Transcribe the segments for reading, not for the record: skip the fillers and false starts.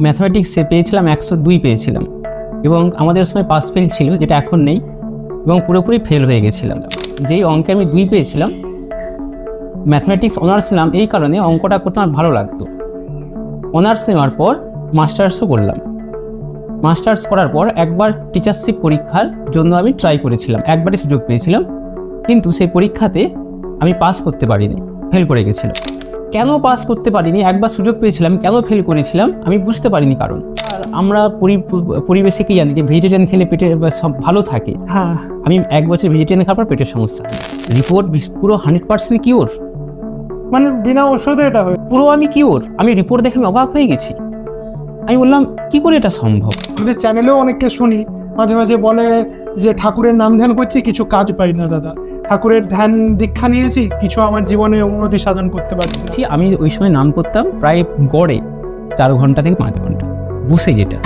ম্যাথমেটিক্সে পেয়েছিলাম 102 পেয়েছিলাম এবং আমাদের সময় পাস ফেল ছিল, যেটা এখন নেই, এবং পুরোপুরি ফেল হয়ে গেছিলাম। যেই অঙ্কে আমি 2 পেয়েছিলাম, ম্যাথমেটিক্স অনার্স নিলাম এই কারণে অঙ্কটা করতে আমার ভালো লাগতো। অনার্স নেওয়ার পর মাস্টার্সও করলাম। মাস্টার্স করার পর একবার টিচারশিপ পরীক্ষার জন্য আমি ট্রাই করেছিলাম, একবারই সুযোগ পেয়েছিলাম, কিন্তু সেই পরীক্ষাতে আমি পাস করতে পারিনি, ফেল করে গেছিলাম। কেন পাস করতে পারিনি, একবার সুযোগ পেয়েছিলাম, কেন ফেল করেছিলাম আমি বুঝতে পারিনি কারণ। আর আমরা পরিবেশে কি জানি যে ভেজিটেরিয়ান খেলে পেটে সব ভালো থাকে। হ্যাঁ, আমি 1 বছর ভেজিটেরিয়ান খাওয়ার পর পেটের সমস্যা। রিপোর্ট পুরো 100% কিওর, মানে বিনা ওষুধে এটা হয় পুরো আমি কিওর। আমি রিপোর্ট দেখে আমি অবাক হয়ে গেছি। আমি বললাম কি করে এটা সম্ভব। আমাদের চ্যানেলেও অনেককে শুনি মাঝে মাঝে বলে যে ঠাকুরের নাম ধ্যান করছি, কিছু কাজ পাই না দাদা। ঠাকুরের ধ্যান দীক্ষা নিয়েছি, কিছু আমার জীবনে উন্নতি সাধন করতে পারছি না। আমি ওই সময় নাম করতাম প্রায় গড়ে 4 ঘন্টা থেকে 5 ঘন্টা বসে, যেটা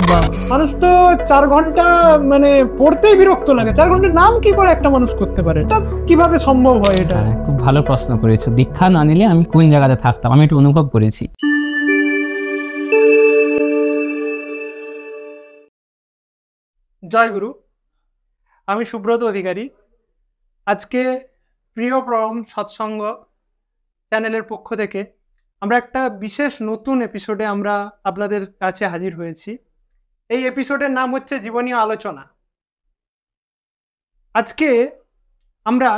মানুষ তো 4 ঘন্টা মানে পড়তেই বিরক্ত লাগে। 4 ঘন্টা নাম কি করে একটা মানুষ করতে পারে? এটা কিভাবে সম্ভব হয়? এটা খুব ভালো প্রশ্ন করেছো। দীক্ষা না নিলে আমি কোন জায়গাতে থাকতাম, আমি একটু অনুভব করেছি। জয় গুরু, আমি সুব্রত অধিকারী। আজকে প্রিয় প্রম সৎসঙ্গ চ্যানেলের পক্ষ থেকে আমরা একটা বিশেষ নতুন এপিসোডে আমরা আপনাদের কাছে হাজির হয়েছি। এই এপিসোডের নাম হচ্ছে জীবনীয় আলোচনা। আজকে আমরা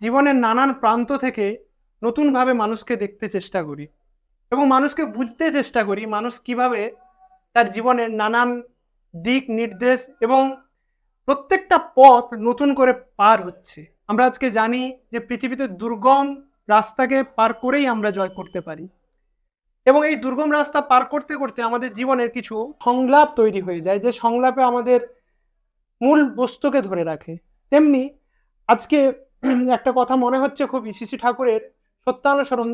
জীবনের নানান প্রান্ত থেকে নতুনভাবে মানুষকে দেখতে চেষ্টা করি এবং মানুষকে বুঝতে চেষ্টা করি মানুষ কিভাবে তার জীবনের নানান দিক নির্দেশ এবং প্রত্যেকটা পথ নতুন করে পার হচ্ছে। আমরা আজকে জানি যে পৃথিবীতে দুর্গম রাস্তাকে পার করেই আমরা জয় করতে পারি, এবং এই দুর্গম রাস্তা পার করতে করতে আমাদের জীবনের কিছু সংলাপ তৈরি হয়ে যায়, যে সংলাপে আমাদের মূল বস্তুকে ধরে রাখে। তেমনি আজকে একটা কথা মনে হচ্ছে খুবই শ্রী ঠাকুরের সত্যানুসরণ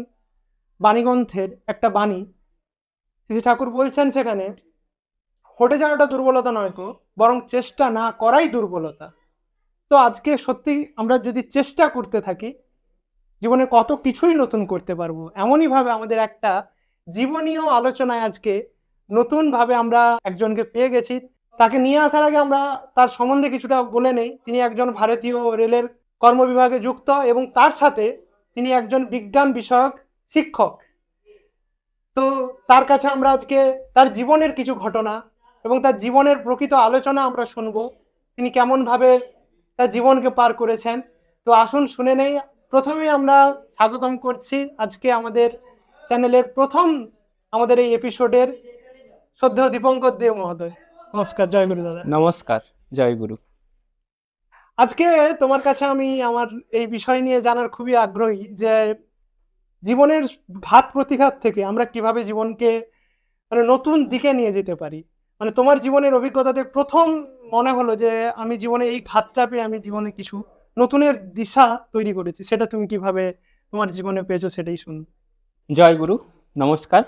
বাণীগ্রন্থের একটা বাণী। শ্রী ঠাকুর বলছেন সেখানে, হটে যাওয়াটা দুর্বলতা নয় তো, বরং চেষ্টা না করাই দুর্বলতা। তো আজকে সত্যি আমরা যদি চেষ্টা করতে থাকি জীবনে কত কিছুই নতুন করতে পারবো। এমনইভাবে আমাদের একটা জীবনীয় আলোচনায় আজকে নতুনভাবে আমরা একজনকে পেয়ে গেছি। তাকে নিয়ে আসার আগে আমরা তার সম্বন্ধে কিছুটা বলে নেই। তিনি একজন ভারতীয় রেলের কর্মবিভাগে যুক্ত এবং তার সাথে তিনি একজন বিজ্ঞান বিষয়ক শিক্ষক। তো তার কাছে আমরা আজকে তার জীবনের কিছু ঘটনা এবং তার জীবনের প্রকৃত আলোচনা আমরা শুনবো, তিনি কেমনভাবে তার জীবনকে পার করেছেন। তো আসুন শুনে নেই। প্রথমেই আমরা স্বাগতম করছি আজকে আমাদের চ্যানেলের প্রথম আমাদের এই এপিসোডের শ্রদ্ধেয় দীপঙ্কর দেব মহোদয়। নমস্কার। জয় গুরু দাদা। নমস্কার, জয় গুরু। আজকে তোমার কাছে আমি আমার এই বিষয় নিয়ে জানার খুবই আগ্রহী যে জীবনের ঘাত প্রতিঘাত থেকে আমরা কিভাবে জীবনকে মানে নতুন দিকে নিয়ে যেতে পারি। মানে তোমার জীবনের অভিজ্ঞতাতে প্রথম মনে হলো যে আমি জীবনে এই ঘাতটা পেয়ে আমি জীবনে কিছু নতুনের দিশা তৈরি করেছি, সেটা তুমি কিভাবে তোমার জীবনে পেয়েছো সেটাই শুনুন। জয় গুরু, নমস্কার।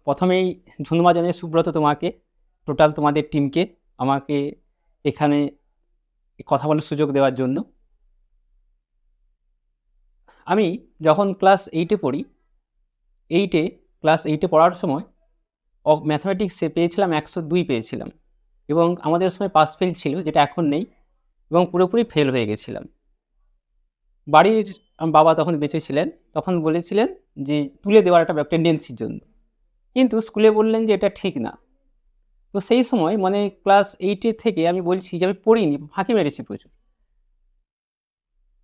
প্রথমেই ধন্যবাদ জানাই সুব্রত তোমাকে, টোটাল তোমাদের টিমকে আমাকে এখানে কথা বলার সুযোগ দেওয়ার জন্য। আমি যখন ক্লাস 8-এ পড়ি, ক্লাস 8-এ পড়ার সময় ম্যাথমেটিক্সে পেয়েছিলাম 102 পেয়েছিলাম এবং আমাদের সময় পাস ফেল ছিল, যেটা এখন নেই, এবং পুরোপুরি ফেল হয়ে গেছিলাম। বাড়ির বাবা তখন বেঁচে ছিলেন, তখন বলেছিলেন যে তুলে দেওয়ার একটা টেন্ডেন্সির জন্য, কিন্তু স্কুলে বললেন যে এটা ঠিক না। তো সেই সময় মানে ক্লাস 8-এ থেকে আমি বলছি যে আমি পড়িনি, ফাঁকি মেরেছি প্রচুর।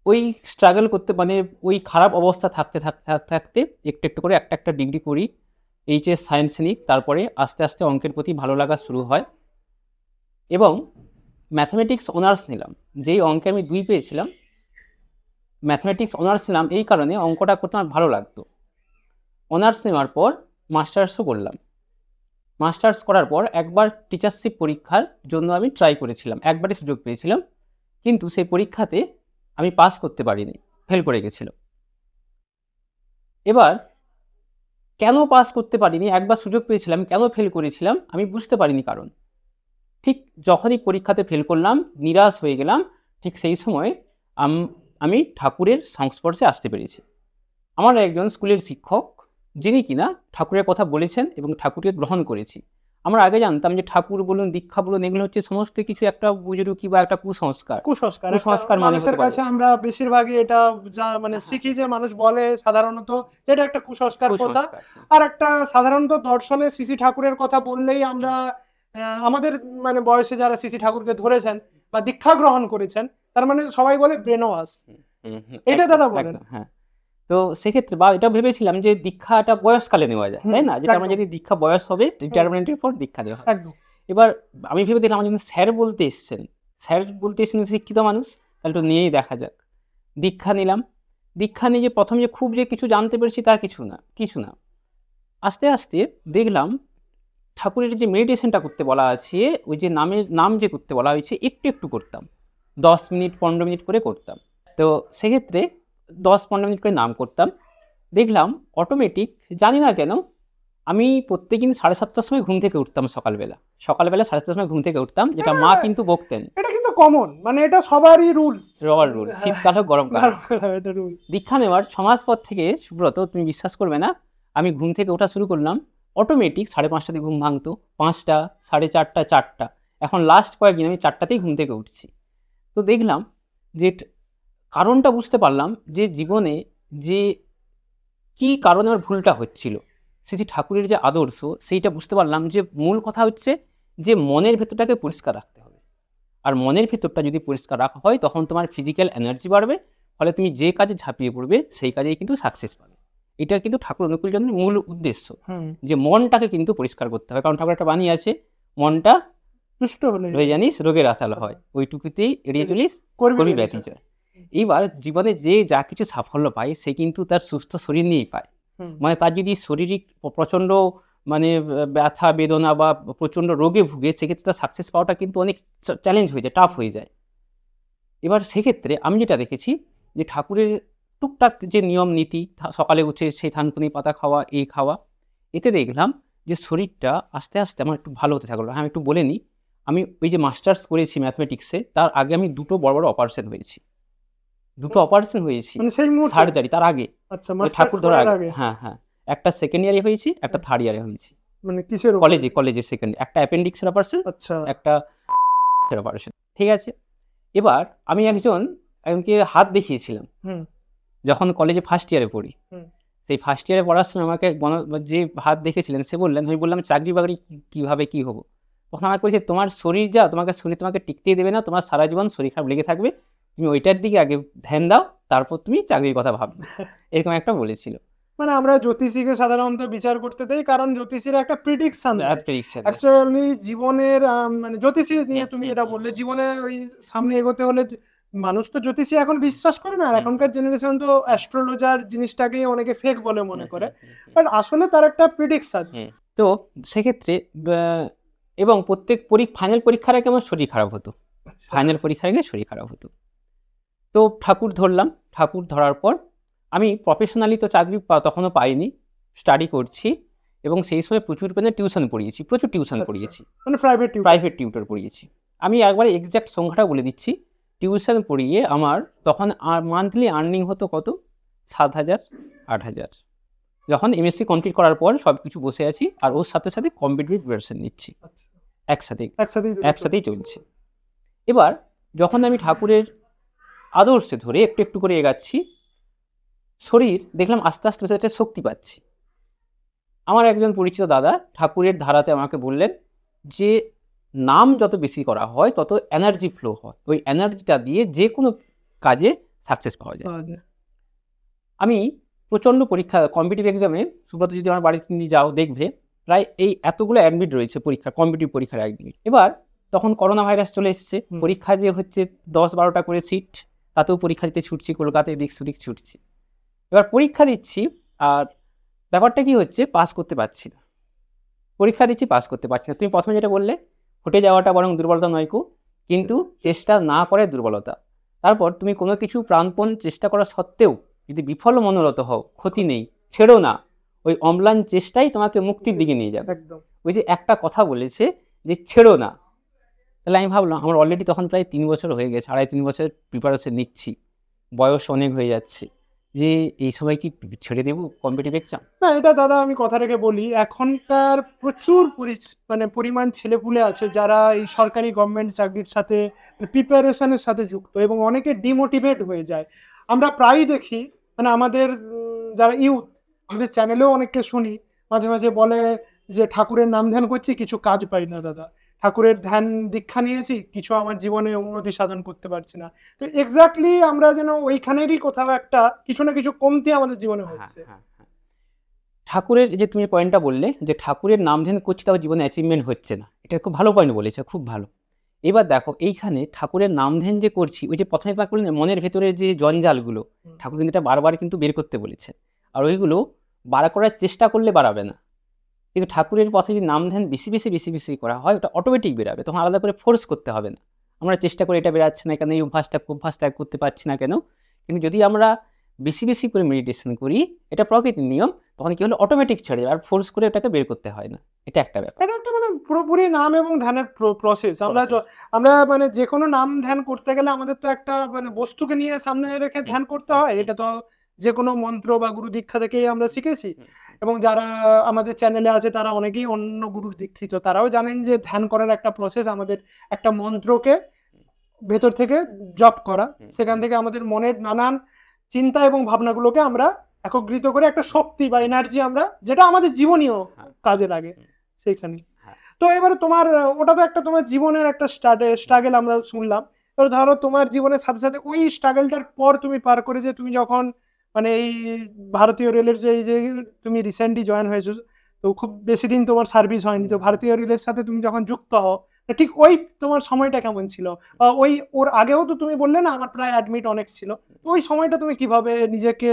ওই স্ট্রাগল করতে মানে ওই খারাপ অবস্থা থাকতে থাকতে একটু একটু করে একটা ডিগ্রি করি, এইচএস সায়েন্স নিই, তারপরে আস্তে আস্তে অঙ্কের প্রতি ভালো লাগা শুরু হয় এবং ম্যাথমেটিক্স অনার্স নিলাম। যেই অঙ্কে আমি 2 পেয়েছিলাম, ম্যাথমেটিক্স অনার্স নিলাম এই কারণে অঙ্কটা করতে আমার ভালো লাগতো। অনার্স নেওয়ার পর মাস্টার্সও করলাম। মাস্টার্স করার পর একবার টিচারশিপ পরীক্ষার জন্য আমি ট্রাই করেছিলাম, একবারই সুযোগ পেয়েছিলাম, কিন্তু সেই পরীক্ষাতে আমি পাস করতে পারিনি, ফেল করে গেছিল। এবার কেন পাস করতে পারিনি, একবার সুযোগ পেয়েছিলাম, কেন ফেল করেছিলাম আমি বুঝতে পারিনি কারণ। ঠিক যখনই পরীক্ষাতে ফেল করলাম, নিরাশ হয়ে গেলাম, ঠিক সেই সময় আমি ঠাকুরের সংস্পর্শে আসতে পেরেছি। আমার একজন স্কুলের শিক্ষক যিনি কিনা ঠাকুরের কথা বলেছেন এবং ঠাকুরকে গ্রহণ করেছি। আমরা আগে জানতাম যে ঠাকুর বলুন, দীক্ষা বলুন, এগুলো হচ্ছে সমস্ত কিছু একটা বুজরুকি বা একটা কুসংস্কার কুসংস্কার মনে হতে মানুষের পারে। কাছে আমরা বেশিরভাগই এটা মানে শিখি যে মানুষ বলে সাধারণত যেটা একটা কুসংস্কার প্রথা। আর একটা সাধারণত দর্শনে শ্রী ঠাকুরের কথা বললেই আমরা আমাদের মানে বয়সে যারা শ্রী ঠাকুরকে ধরেছেন বা দীক্ষা গ্রহণ করেছেন তার মানে সবাই বলে ব্রেন ওয়াশ, এটা দাদা বলেন। হ্যাঁ, তো সেক্ষেত্রে বা এটা ভেবেছিলাম যে দীক্ষাটা বয়সকালে নেওয়া যায়, তাই না, যেটা আমরা যদি দীক্ষা বয়স হবে রিটায়ারমেন্টের পর দীক্ষা দেওয়া হয়। এবার আমি ভেবে দিলাম আমার যখন স্যার বলতে এসছেন শিক্ষিত মানুষ, তাহলে তো নিয়েই দেখা যাক। দীক্ষা নিলাম। দীক্ষা নিয়ে যে প্রথম যে খুব যে কিছু জানতে পেরেছি তা কিছু না। আস্তে আস্তে দেখলাম ঠাকুরের যে মেডিটেশনটা করতে বলা আছে, ওই যে নাম যে করতে বলা হয়েছে একটু একটু করতাম, 10 মিনিট 15 মিনিট করে করতাম। তো সেক্ষেত্রে 10-15 মিনিট করে নাম করতাম। দেখলাম অটোমেটিক, জানি না কেন, আমি প্রত্যেকদিন 7:30টার সময় ঘুম থেকে উঠতাম। সকালবেলা 7:30টার সময় ঘুম থেকে উঠতাম, যেটা মা কিন্তু বকতেন। এটা কিন্তু কমন, মানে এটা সবারই রুল, শীতকাল হোক গরমকাল। দীক্ষা নেওয়ার 6 মাস পর থেকে সুব্রত, তুমি বিশ্বাস করবে না, আমি ঘুম থেকে ওঠা শুরু করলাম। অটোমেটিক 5:30টাতে ঘুম ভাঙতো, 5টা, 4:30, 4টা। এখন লাস্ট কয়েকদিন আমি 4টাতেই ঘুম থেকে উঠছি। তো দেখলাম যে কারণটা বুঝতে পারলাম যে জীবনে যে কি কারণে আমার ভুলটা হচ্ছিল, শ্রী ঠাকুরের যে আদর্শ সেইটা বুঝতে পারলাম। যে মূল কথা হচ্ছে যে মনের ভেতরটাকে পরিষ্কার রাখতে হবে। আর মনের ভেতরটা যদি পরিষ্কার রাখা হয় তখন তোমার ফিজিক্যাল এনার্জি বাড়বে, ফলে তুমি যে কাজে ঝাঁপিয়ে পড়বে সেই কাজেই কিন্তু সাকসেস পাবে। এটা কিন্তু ঠাকুর অনুকূল চন্দ্রের মূল উদ্দেশ্য, যে মনটাকে কিন্তু পরিষ্কার করতে হবে। কারণ ঠাকুর একটা বাণী আছে, মনটা সুস্থ হলে জানিস রোগের আতাল হয়, ওইটুকুতেই এড়িয়ে চলিস করবি ব্যাধি জয়। এইবার জীবনে যে যা কিছু সাফল্য পায় সে কিন্তু তার সুস্থ শরীর নিয়েই পায়। মানে তার যদি শারীরিক প্রচণ্ড মানে ব্যথা বেদনা বা প্রচণ্ড রোগে ভুগে, সেক্ষেত্রে তার সাকসেস পাওয়াটা কিন্তু অনেক চ্যালেঞ্জ হয়ে যায়, টাফ হয়ে যায়। এবার সেক্ষেত্রে আমি যেটা দেখেছি যে ঠাকুরের টুকটাক যে নিয়ম নীতি, সকালে উঠে সেই থানকুনি পাতা খাওয়া, এই খাওয়া, এতে দেখলাম যে শরীরটা আস্তে আস্তে আমার একটু ভালো হতে থাকলো। হ্যাঁ, একটু বলে নিই, আমি ওই যে মাস্টার্স করেছি ম্যাথমেটিক্সে, তার আগে আমি 2টো বড় বড় অপারেশন হয়েছি। 2টো অপারেশন হয়েছি সার্জারি, তার আগে ঠাকুর ধরার আগে। হ্যাঁ, একটা সেকেন্ড ইয়ারে হয়েছি, একটা থার্ড ইয়ারে হয়েছি। মানে কিসের? কলেজের সেকেন্ড, একটা অ্যাপেন্ডিক্সের অপারেশন, একটা অপারেশন। ঠিক আছে। এবার আমি একজনকে হাত দেখিয়েছিলাম যখন কলেজে ফার্স্ট ইয়ারে পড়ি। সেই ফার্স্ট ইয়ারে পড়ার সময় আমাকে যে হাত দেখেছিলেন সে বললেন, আমি বললাম চাকরি বাকরি কীভাবে কী হবো? তখন আমাকে বলছে, তোমার শরীর শরীর তোমাকে টিকতেই দেবে না, তোমার সারা জীবন শরীর খারাপ লেগে থাকবে, তুমি ওইটার দিকে আগে ধ্যান দাও, তারপর তুমি চাকরির কথা ভাববে। এরকম একটা বলেছিল। মানে আমরা জ্যোতিষীকে সাধারণত বিচার করতে দেই, কারণ জ্যোতিষীর একটা প্রেডিকশন অ্যাকচুয়ালি জীবনের, মানে জ্যোতিষী নিয়ে তুমি যেটা বললে, জীবনে ওই সামনে এগোতে হলে মানুষ তো জ্যোতিষী এখন বিশ্বাস করে না। আর এখনকার জেনারেশন তো অ্যাস্ট্রোলজার জিনিসটাকে অনেকে ফেক বলে মনে করে, বাট আসলে তার একটা প্রেডিকশন। তো সেক্ষেত্রে এবং প্রত্যেক ফাইনাল পরীক্ষার আগে আমার শরীর খারাপ হতো, ফাইনাল পরীক্ষার আগে শরীর খারাপ হতো। তো ঠাকুর ধরলাম। ঠাকুর ধরার পর আমি প্রফেশনালি তো চাকরি তখনও পাইনি, স্টাডি করছি, এবং সেই সময় প্রচুর টিউশন পড়িয়েছি, মানে প্রাইভেট টিউটর পড়িয়েছি। আমি একবার এক্স্যাক্ট সংখ্যাটা বলে দিচ্ছি। টিউশন পড়িয়ে আমার তখন মান্থলি আর্নিং হতো কত, 7,000 8,000। যখন এমএসসি কমপ্লিট করার পর সব কিছু বসে আছি, আর ওর সাথে সাথে কম্পিটিটিভ প্রিপারেশন নিচ্ছি, একসাথেই চলছে। এবার যখন আমি ঠাকুরের আদর্শে ধরে একটু একটু করে এগাচ্ছি, শরীর দেখলাম আস্তে আস্তে একটা শক্তি পাচ্ছি। আমার একজন পরিচিত দাদা ঠাকুরের ধারাতে আমাকে বললেন যে নাম যত বেশি করা হয় তত এনার্জি ফ্লো হয়, ওই এনার্জিটা দিয়ে যে কোনো কাজে সাকসেস পাওয়া যায়। আমি প্রচণ্ড পরীক্ষা, কম্পিটিটিভ এক্সামে, সুব্রত যদি আমার বাড়িতে নিয়ে যাও দেখবে প্রায় এই এতগুলো অ্যাডমিট রয়েছে পরীক্ষা, কম্পিটিটিভ পরীক্ষার অ্যাডমিট। এবার তখন করোনা ভাইরাস চলে এসছে, পরীক্ষা যে হচ্ছে 10-12টা করে সিট, তাতেও পরীক্ষা দিতে ছুটছি, কলকাতায় দিক সেদিক ছুটছি। এবার পরীক্ষা দিচ্ছি, আর ব্যাপারটা কি হচ্ছে, পাস করতে পারছি না। পরীক্ষা দিচ্ছি, পাস করতে পারছি না। তুমি প্রথমে যেটা বললে, হটে যাওয়াটা বরং দুর্বলতা নয় কো, কিন্তু চেষ্টা না করে দুর্বলতা। তারপর তুমি কোনো কিছু প্রাণপণ চেষ্টা করা সত্ত্বেও যদি বিফল মনোরত হও, ক্ষতি নেই, ছেড়ো না, ওই অম্লান চেষ্টাই তোমাকে মুক্তির দিকে নিয়ে যাবে। ওই যে একটা কথা বলেছে যে ছেড়ো না, তাহলে আমি ভাবলাম আমার অলরেডি তখন প্রায় 3 বছর হয়ে গেছে, 2.5-3 বছর প্রিপারেশন নিচ্ছি, বয়স অনেক হয়ে যাচ্ছে, যে এই সময় কি ছেড়ে দেবো কম্পিটিটিভ এক্সাম? না, এটা দাদা আমি কথা রেখে বলি, এখনকার প্রচুর মানে পরিমাণ ছেলেপুলে আছে যারা এই সরকারি গভর্নমেন্ট চাকরির সাথে প্রিপারেশনের সাথে যুক্ত এবং অনেকে ডিমোটিভেট হয়ে যায়। আমরা প্রায়ই দেখি, মানে আমাদের যারা ইউথ, আমাদের চ্যানেলেও অনেককে শুনি মাঝে মাঝে বলে যে ঠাকুরের নাম ধ্যান করছি, কিছু কাজ পাই না দাদা, ঠাকুরের ধ্যান দীক্ষা নিয়েছি, কিছু আমার জীবনে উন্নতি সাধন করতে পারছি না। তো এক্স্যাক্টলি আমরা যেন ওইখানেরই কোথাও একটা কিছু না কিছু কমতি আমাদের জীবনে হচ্ছে। ঠাকুরের যে তুমি পয়েন্টটা বললে যে ঠাকুরের নাম ধ্যান করছি তাও জীবনে অ্যাচিভমেন্ট হচ্ছে না, এটা খুব ভালো পয়েন্ট বলেছে, খুব ভালো। এবার দেখো এইখানে ঠাকুরের নাম ধ্যান যে করছি, ওই যে প্রথমে তোমাকে বললেন মনের ভেতরে যে জঞ্জালগুলো, ঠাকুর কিন্তু এটা বারবার কিন্তু বের করতে বলেছে, আর ওইগুলো বার করার চেষ্টা করলে বাড়াবে না। কিন্তু ঠাকুরের পথে যদি নাম ধ্যান বেশি বেশি বেশি বেশি করা হয়, ওটা অটোমেটিক বেরাবে, তখন আলাদা করে ফোর্স করতে হবে না। আমরা চেষ্টা করে এটা বেরাচ্ছে না কেন, এই অভ্যাস ত্যাগ করতে পারছি না কেন, কিন্তু যদি আমরা বেশি বেশি করে মেডিটেশন করি, এটা প্রকৃতির নিয়ম, তখন কি হলো অটোমেটিক ছেড়ে যাবে, আর ফোর্স করে ওটাকে বের করতে হয় না। এটা একটা ব্যাপার, এটা একটা মানে পুরোপুরি নাম এবং ধ্যানের প্রসেস। আমরা মানে যে কোনো নাম ধ্যান করতে গেলে আমাদের তো একটা মানে বস্তুকে নিয়ে সামনে রেখে ধ্যান করতে হয়, এটা তো যে কোনো মন্ত্র বা গুরু দীক্ষা থেকেই আমরা শিখেছি। এবং যারা আমাদের চ্যানেলে আছে তারা অনেকেই অন্য গুরুর দীক্ষিত, তারাও জানেন যে ধ্যান করার একটা প্রসেস, আমাদের একটা মন্ত্রকে ভেতর থেকে জপ করা, সেখান থেকে আমাদের মনের নানান চিন্তা এবং ভাবনাগুলোকে আমরা একত্রিত করে একটা শক্তি বা এনার্জি আমরা, যেটা আমাদের জীবনীয় কাজে লাগে সেইখানে। তো এবারে তোমার ওটা তো একটা তোমার জীবনের একটা স্ট্রাগল আমরা শুনলাম। এবার ধরো তোমার জীবনের সাথে সাথে ওই স্ট্রাগলটার পর তুমি পার করে যে তুমি যখন মানে এই ভারতীয় রেলের যে এই যে তুমি রিসেন্টলি জয়েন হয়েছো, তো খুব বেশি দিন তোমার সার্ভিস হয়নি, তো ভারতীয় রেলের সাথে তুমি যখন যুক্ত হও, ঠিক ওই তোমার সময়টা কেমন ছিল? ওই ওর আগেও তো তুমি বললে না আমার প্রায় অ্যাডমিট অনেক ছিল, তো ওই সময়টা তুমি কিভাবে নিজেকে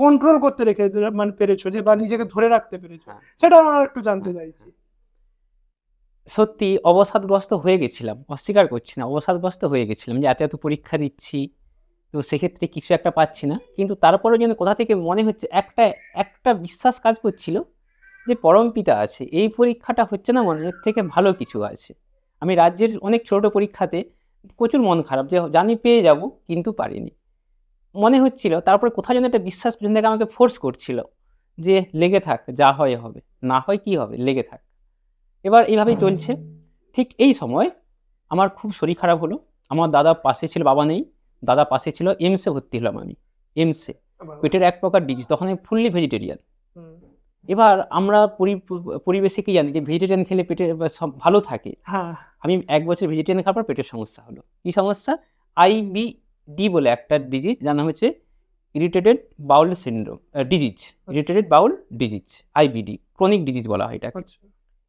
কন্ট্রোল করতে রেখে মানে পেরেছো, যে বা নিজেকে ধরে রাখতে পেরেছো, সেটা আমরা একটু জানতে চাইছি। সত্যি অবসাদগ্রস্ত হয়ে গেছিলাম, অস্বীকার করছি না, অবসাদগ্রস্ত হয়ে গেছিলাম যে এত এত পরীক্ষা দিচ্ছি, তো সেক্ষেত্রে কিছু একটা পাচ্ছি না। কিন্তু তারপরেও যেন কোথা থেকে মনে হচ্ছে একটা একটা বিশ্বাস কাজ করছিল যে পরমপিতা আছে, এই পরীক্ষাটা হচ্ছে না, মনের থেকে ভালো কিছু আছে। আমি রাজ্যের অনেক ছোট পরীক্ষাতে প্রচুর মন খারাপ, যে জানি পেয়ে যাব কিন্তু পারিনি মনে হচ্ছিল। তারপরে কোথাও যেন একটা বিশ্বাস পিছন থেকে আমাকে ফোর্স করছিল যে লেগে থাক, যা হয় হবে, না হয় কি হবে, লেগে থাক। এবার এইভাবেই চলছে। ঠিক এই সময় আমার খুব শরীর খারাপ হলো, আমার দাদা পাশে ছিল, বাবা নেই, দাদা পাশে ছিল, এমসে ভর্তি হলাম আমি, এমসে। পেটের এক প্রকার ডিজিজ, তখন আমি ফুললি ভেজিটেরিয়ান। এবার আমরা পরিবেশে কি জানি যে ভেজিটেরিয়ান খেলে পেটে সব ভালো থাকে। আমি 1 বছর ভেজিটেরিয়ান খাওয়ার পর পেটের সমস্যা হলো। কি সমস্যা? IBD বলে একটা ডিজিজ, যার নাম হচ্ছে ইরিটেটেড বাউল syndrome disease, irritated bowel disease, IBD, chronic disease বলা হয় এটাকে।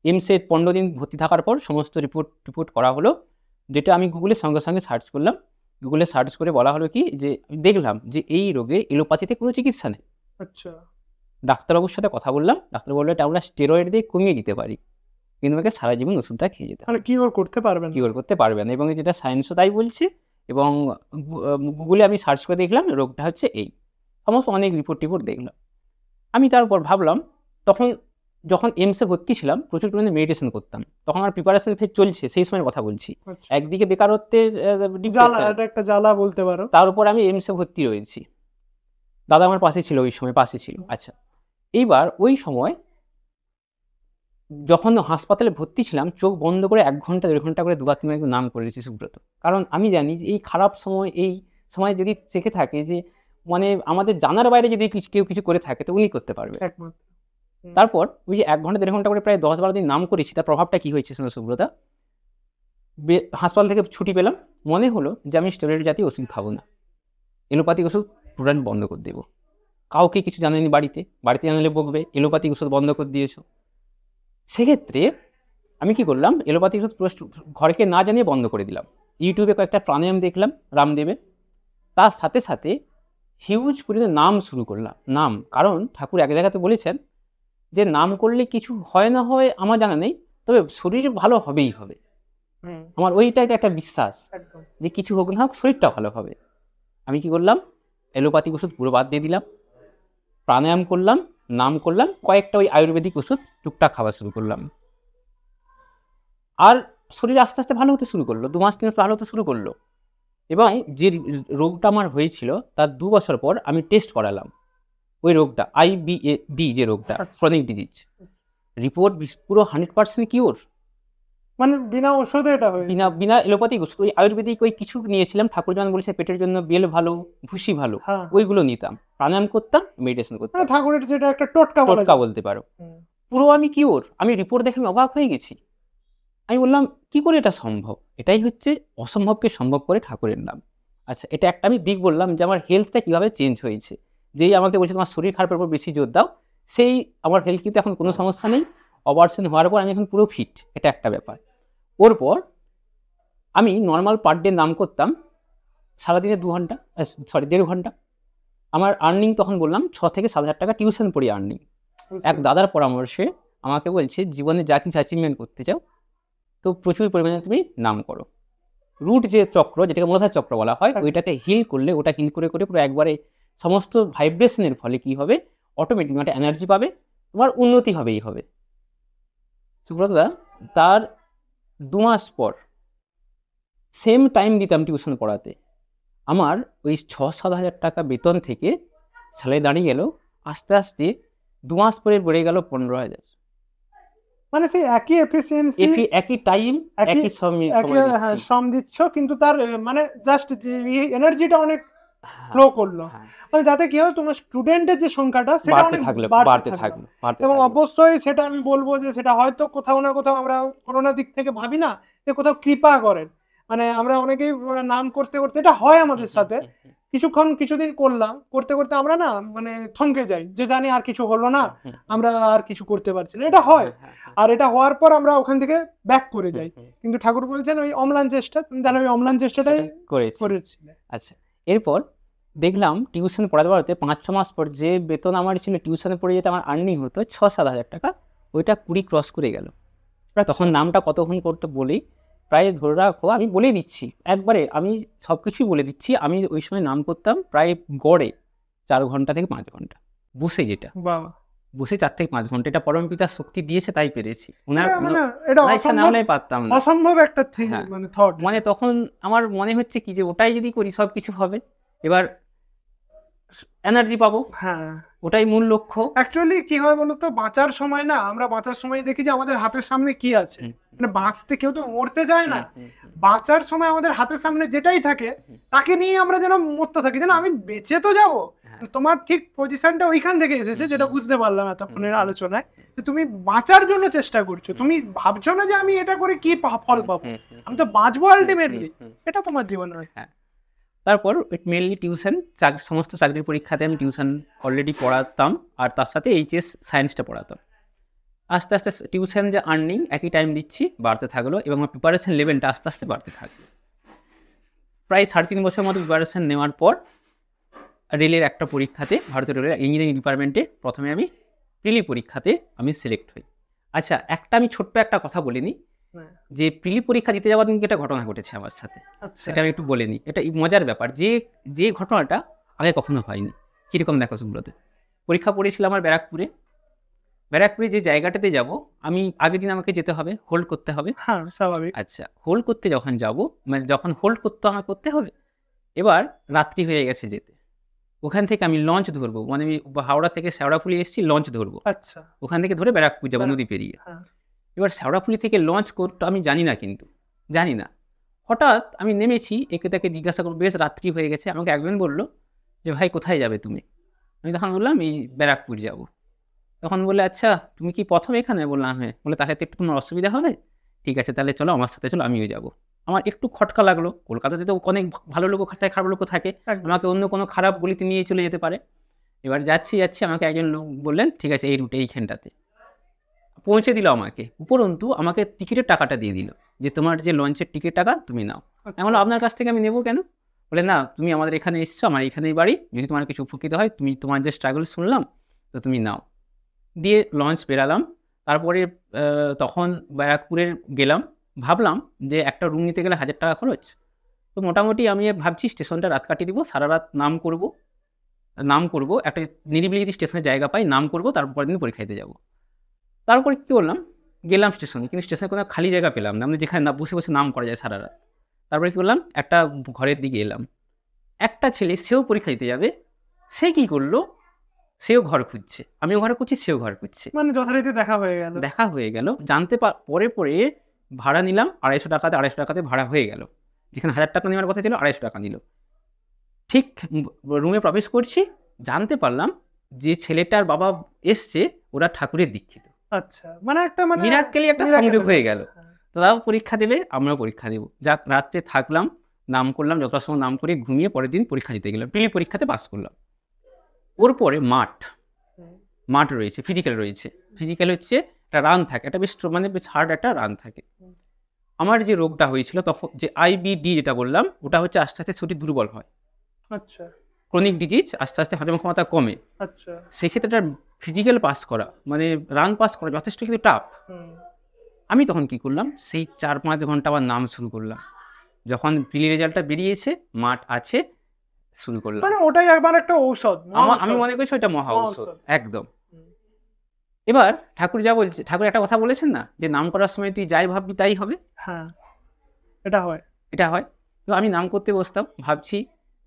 এমসে 15 দিন ভর্তি থাকার পর সমস্ত রিপোর্ট করা হলো, যেটা আমি গুগলের সঙ্গে সঙ্গে সার্চ করলাম। গুগলে সার্চ করে বলা হলো কি, যে দেখলাম যে এই রোগে এলোপ্যাথিতে কোনো চিকিৎসা নেই। আচ্ছা। ডাক্তারবাবুর সাথে কথা বললাম, ডাক্তার বললো এটা আমরা স্টেরয়েড দিয়ে কমিয়ে দিতে পারি, কিন্তু আমাকে সারা জীবন ওষুধটা খেয়ে যেতে হবে, কিওর করতে পারবেন, কিওর করতে পারবে না। এবং যেটা সায়েন্সও তাই বলছে, এবং গুগলে আমি সার্চ করে দেখলাম রোগটা হচ্ছে এই, সমস্ত অনেক রিপোর্ট দেখলাম। আমি তারপর ভাবলাম, তখন যখন এমসে ভর্তি ছিলাম প্রচুর পরিমাণে মেডিটেশন করতাম, তখন আমার প্রিপারেশন ফেজ চলছে, সেই সময়ের কথা বলছি। একদিকে বেকারত্বের একটা জ্বালা বলতে পারো, তার উপর আমি এমসে ভর্তি রয়েছি, দাদা আমার পাশে ছিল, ওই সময় পাশে ছিল। আচ্ছা, এইবার ওই সময় যখন হাসপাতালে ভর্তি ছিলাম, চোখ বন্ধ করে 1 ঘন্টা 1.5 ঘন্টা করে 2-3 বার নাম করে দিয়েছি সুব্রত, কারণ আমি জানি যে এই খারাপ সময়, এই সময় যদি থেকে থাকে, যে মানে আমাদের জানার বাইরে যদি কেউ কিছু করে থাকে, তো উনি করতে পারবে একমাত্র। তারপর ওই যে 1 ঘন্টা 1.5 ঘন্টা করে প্রায় 10-12 দিন নাম করেছি, তার প্রভাবটা কি হয়েছে সুব্রতা? হাসপাতাল থেকে ছুটি পেলাম, মনে হলো যে আমি স্টেরয়েড জাতীয় ওষুধ খাবো না, এলোপ্যাথিক ওষুধ পুরো বন্ধ করে দেবো। কাউকে কিছু জানেনি, বাড়িতে জানালে বকবে, এলোপ্যাথিক ওষুধ বন্ধ করে দিয়েছো। সেক্ষেত্রে আমি কি করলাম, এলোপ্যাথিক ওষুধ ঘরকে না জানিয়ে বন্ধ করে দিলাম। ইউটিউবে কয়েকটা প্রাণায়াম দেখলাম রামদেবের, তার সাথে সাথে হিউজ পরিমাণে নাম শুরু করলাম। নাম, কারণ ঠাকুর এক জায়গাতে বলেছেন যে নাম করলে কিছু হয় না হয় আমার জানা নেই, তবে শরীর ভালো হবেই হবে। আমার ওইটাকে একটা বিশ্বাস যে কিছু হোক না হোক শরীরটা ভালো হবে। আমি কি করলাম, এলোপ্যাথিক ওষুধ পুরো বাদ দিয়ে দিলাম, প্রাণায়াম করলাম, নাম করলাম, কয়েকটা ওই আয়ুর্বেদিক ওষুধ টুকটাক খাওয়া শুরু করলাম। আর শরীর আস্তে আস্তে ভালো হতে শুরু করলো, 2 মাস 3 মাস ভালো হতে শুরু করলো। এবং যে রোগটা আমার হয়েছিল তার 2 বছর পর আমি টেস্ট করালাম, ওই রোগটা IBAD যে রোগটা, আচ্ছা। ক্রনিক ডিজিজ, রিপোর্ট পুরো 100% কিওর, মানে বিনা ওষুধে এটা হয়েছে? বিনা বিনা এলোপ্যাথিক ওষুধ। ওই আয়ুর্বেদিক ওই কিছু নিয়েছিলাম, ঠাকুর যেমন বলেছে পেটের জন্য বেল ভালো, ভুসি ভালো, হ্যাঁ, ওইগুলো নিতাম, প্রাণায়াম করতাম, মেডিটেশন করতাম, মানে ঠাকুরের যেটা একটা টোটকা বলা টোটকা যায়। বলতে পারো। হুম। পুরো আমি কিওর। আমি রিপোর্ট দেখে আমি অবাক হয়ে গেছি। আমি বললাম কি করে এটা সম্ভব? এটাই হচ্ছে অসম্ভবকে সম্ভব করে ঠাকুরের নাম। আচ্ছা, এটা একটা আমি দিক বললাম যে আমার হেলথটা কীভাবে চেঞ্জ হয়েছে। যেই আমাকে বলছে তোমার শরীর খারাপের উপর বেশি জোর দাও, সেই আমার হেলথ কিন্তু এখন কোনো সমস্যা নেই। অপারেশন হওয়ার পর আমি এখন পুরো ফিট, এটা একটা ব্যাপার। ওর পর আমি নর্মাল পার ডে নাম করতাম, সারাদিনে 2 ঘন্টা, 1.5 ঘন্টা। আমার আর্নিং তখন বললাম 6 থেকে 7,000 টাকা টিউশন পড়ি আর্নিং। এক দাদার পরামর্শে আমাকে বলছে জীবনে যা কিছু অ্যাচিভমেন্ট করতে চাও তো প্রচুর পরিমাণে তুমি নাম করো। রুট যে চক্র, যেটাকে মূলাধার চক্র বলা হয়, ওইটাকে হিল করলে, ওটা হিল করে করে পুরো একবারে সমস্ত ভাইব্রেশনের ফলে কি হবে, অটোমেটিক একটা এনার্জি পাবে, তোমার উন্নতি হবেই হবে। সুব্রতদা, তার 2 মাস পর সেম টাইম দিতাম টিউশন পড়াতে, আমার ওই 6-7 হাজার টাকা বেতন থেকে সালে দাঁড়িয়ে গেল আস্তে আস্তে 2 মাস পরে বেড়ে গেল 15,000। মানে সেই একই এফিসিয়েন্সি, একই টাইম, একই সময় শ্রম দিচ্ছ, কিন্তু তার মানে জাস্ট যে এনার্জিটা অনেক ফ্লো করলো। মানে যাতে কি হয়, তোমার স্টুডেন্টের যে সংখ্যাটা সেটা অনেক বাড়তে থাকলো। এবং অবশ্যই সেটা আমি বলবো যে সেটা হয়তো কোথাও না কোথাও আমরা করোনা দিক থেকে ভাবি না যে কোথাও কৃপা করেন। মানে আমরা অনেকেই নাম করতে করতে, এটা হয় আমাদের সাথে, কিছুদিন করলাম, করতে করতে আমরা না মানে থমকে যাই, যে জানি আর কিছু হলো না, আমরা আর কিছু করতে পারছি না, এটা হয়। আর এটা হওয়ার পর আমরা ওখান থেকে ব্যাক করে যাই। কিন্তু ঠাকুর বলছেন ওই অম্লান চেষ্টা, তুমি তাহলে ওই অম্লান চেষ্টাটাই করেছিলে। আচ্ছা, এরপর দেখলাম টিউশন পড়াতে পড়াতে 5-6 মাস পর যে বেতন আমার ছিল টিউশনে পড়ে যেটা আমার আর্নিং হতো 6-7 হাজার টাকা, ওইটা 20 ক্রস করে গেল। তখন নামটা কতক্ষণ করতে বলি, প্রায় ধরে রাখো, আমি বলে দিচ্ছি একবারে, আমি সব কিছুই বলে দিচ্ছি। আমি ওই সময় নাম করতাম প্রায় গড়ে 4 ঘন্টা থেকে 5 ঘন্টা বসে, যেটা বসে 4 থেকে 5 ঘন্টা। এটা পরমপিতার শক্তি দিয়েছে, তাই পেরেছি। পারতাম না, অসম্ভব একটা থট। মানে তখন আমার মনে হচ্ছে কি যে ওটাই যদি করি সব কিছু হবে, এবার এনার্জি পাবো, হ্যাঁ, ওটাই মূল লক্ষ্য। অ্যাকচুয়ালি কি হয় বলতো, বাঁচার সময় না, আমরা বাঁচার সময় দেখি যে আমাদের হাতের সামনে কি আছে, মানে বাঁচতে কেউ তো মরতে যায় না, বাঁচার সময় আমাদের হাতের সামনে যেটাই থাকে তাকে নিয়ে আমরা যেন মরতে থাকি, যেন আমি বেঁচে তো যাবো। তোমার ঠিক পজিশনটা ওইখান থেকে এসেছে, যেটা বুঝতে পারলাম এতক্ষণের আলোচনায়, যে তুমি বাঁচার জন্য চেষ্টা করছো। তুমি ভাবছো না যে আমি এটা করে কি ফল পাবো, আমি তো বাঁচবো আলটিমেটলি, এটা তোমার জীবন নয়। তারপর মেনলি টিউশন, সমস্ত চাকরির পরীক্ষাতে আমি টিউশন অলরেডি পড়াতাম, আর তার সাথে HS সায়েন্সটা পড়াতাম। আস্তে আস্তে টিউশন যে আর্নিং একই টাইম দিচ্ছি বাড়তে থাকলো, এবং আমার প্রিপারেশন লেভেলটা আস্তে আস্তে বাড়তে থাকলো। প্রায় 3.5 বছরের মতো প্রিপারেশন নেওয়ার পর রেলের একটা পরীক্ষাতে, ভারতীয় রেলের ইঞ্জিনিয়ারিং ডিপার্টমেন্টে প্রথমে আমি প্রিলি পরীক্ষাতে আমি সিলেক্ট হই। আচ্ছা, আমি ছোট্ট একটা কথা বলে নিই, যে প্রিলি পরীক্ষা দিতে যাওয়ার দিন একটা ঘটনা ঘটেছে আমার সাথে, সেটা আমি একটু বলে নিই। এটা মজার ব্যাপার, যে ঘটনাটা আগে কখনো হয়নি। কীরকম দেখো সুব্রত, পরীক্ষা পড়েছিলাম আমার ব্যারাকপুরে যে জায়গাটাতে যাব, আমি আগের দিন আমাকে যেতে হবে, হোল্ড করতে হবে। হ্যাঁ, স্বাভাবিক। আচ্ছা, হোল্ড করতে যখন যাব, মানে যখন হোল্ড করতে হবে, এবার রাত্রি হয়ে গেছে যেতে। ওখান থেকে আমি লঞ্চ ধরবো, মানে আমি হাওড়া থেকে শেওড়াফুলি এসেছি, লঞ্চ ধরবো। আচ্ছা, ওখান থেকে ধরে ব্যারাকপুর যাবো নদী পেরিয়ে। এবার শেওড়াফুলি থেকে লঞ্চ করতে আমি জানি না, হঠাৎ আমি নেমেছি, একে তাকে জিজ্ঞাসা করবো, বেশ রাত্রি হয়ে গেছে। আমাকে একজন বললো যে ভাই কোথায় যাবে তুমি? আমি তখন বললাম এই ব্যারাকপুর যাব। তখন বললে আচ্ছা তুমি কি প্রথম এখানে? বললাম হ্যাঁ। বলে তাহলে তো একটু তোমার অসুবিধা হবে, ঠিক আছে তাহলে চলো আমার সাথে, চলো আমিও যাবো। আমার একটু খটকা লাগলো, কলকাতাতে তো অনেক ভালো লোক থাকে, খারাপ লোক থাকে, আমাকে অন্য কোনো খারাপ গলিতে নিয়ে চলে যেতে পারে। এবার যাচ্ছি আমাকে একজন লোক বললেন ঠিক আছে এই রুটে, এইখানটাতে পৌঁছে দিল আমাকে। উপরন্তু আমাকে টিকিটের টাকাটা দিয়ে দিল, যে তোমার যে লঞ্চের টিকিট টাকা তুমি নাও। আমি বললাম আপনার কাছ থেকে আমি নেবো কেন? বলে না, তুমি আমাদের এখানে এসছো, আমার এখানেই বাড়ি, যদি তোমার কিছু উপকৃত হয়, তোমার যে স্ট্রাগল শুনলাম, তো তুমি নাও। দিয়ে লঞ্চ বেরালাম। তারপরে তখন ব্যারাকপুরের গেলাম, ভাবলাম যে একটা রুম নিতে গেলে 1000 টাকা খরচ। তো মোটামুটি আমি ভাবছি স্টেশনটা রাত কাটিয়ে দিব, সারা রাত নাম করব, একটা নিরিবিলি যদি স্টেশনে জায়গা পাই নাম করব, তারপর দিন পরীক্ষা দিতে যাবো। তারপরে কী করলাম, গেলাম স্টেশনে, কিন্তু স্টেশনে কোনো খালি জায়গা পেলাম না, মানে যেখানে বসে বসে নাম করা যায় সারা রাত। তারপরে কী করলাম, একটা ঘরের দিকে এলাম, একটা ছেলে, সেও পরীক্ষা দিতে যাবে, সে কী করলো, সেও ঘর খুঁজছে, আমিও ঘর খুঁজছি, সেও ঘর খুঁজছে। মানে যথারীতি দেখা হয়ে গেল। জানতে পরে ভাড়া নিলাম 250 টাকাতে ভাড়া হয়ে গেল। যেখানে 1000 টাকা নেওয়ার কথা ছিল 250 টাকা নিল। ঠিক রুমে প্রবেশ করছি, জানতে পারলাম যে ছেলেটার বাবা এসছে, ওরা ঠাকুরের দীক্ষিত। আচ্ছা, মানে একটা মিরাক্কেলি একটা সংযোগ হয়ে গেল। তারাও পরীক্ষা দেবে, আমরাও পরীক্ষা দেবো। যাক, রাত্রে থাকলাম, নাম করলাম, যথাসময় নাম করে ঘুমিয়ে পরের দিন পরীক্ষা দিতে গেলাম। প্রিলি পরীক্ষাতে পাস করলাম। ওর পরে মাঠ রয়েছে, ফিজিক্যাল রয়েছে। ফিজিক্যাল হচ্ছে একটা রান থাকে, একটা বেশ মানে বেশ হার্ড একটা রান থাকে। আমার যে রোগটা হয়েছিল তখন, যে IBD যেটা বললাম, ওটা হচ্ছে আস্তে আস্তে শরীর দুর্বল হয়। আচ্ছা, ক্রনিক ডিজিজ, আস্তে আস্তে হজম ক্ষমতা কমে। আচ্ছা, সেক্ষেত্রে একটা ফিজিক্যাল পাস করা, মানে রান পাস করা যথেষ্ট কিন্তু টাফ। আমি তখন কি করলাম, সেই 4-5 ঘন্টা আবার নাম শুরু করলাম। যখন প্রিলি রেজাল্টটা বেরিয়েছে, মাঠ আছে, শুরু করলাম। মানে ওটাই একবার একটা ঔষধ, আমি মনে করছি ওইটা মহা ঔষধ একদম। এবার ঠাকুর যা বলছে, ঠাকুর একটা কথা বলেছেন না, যে নাম করার সময় তুই যাই ভাববি তাই হবে। হ্যাঁ, এটা হয়। তো আমি নাম করতে বসতাম, ভাবছি,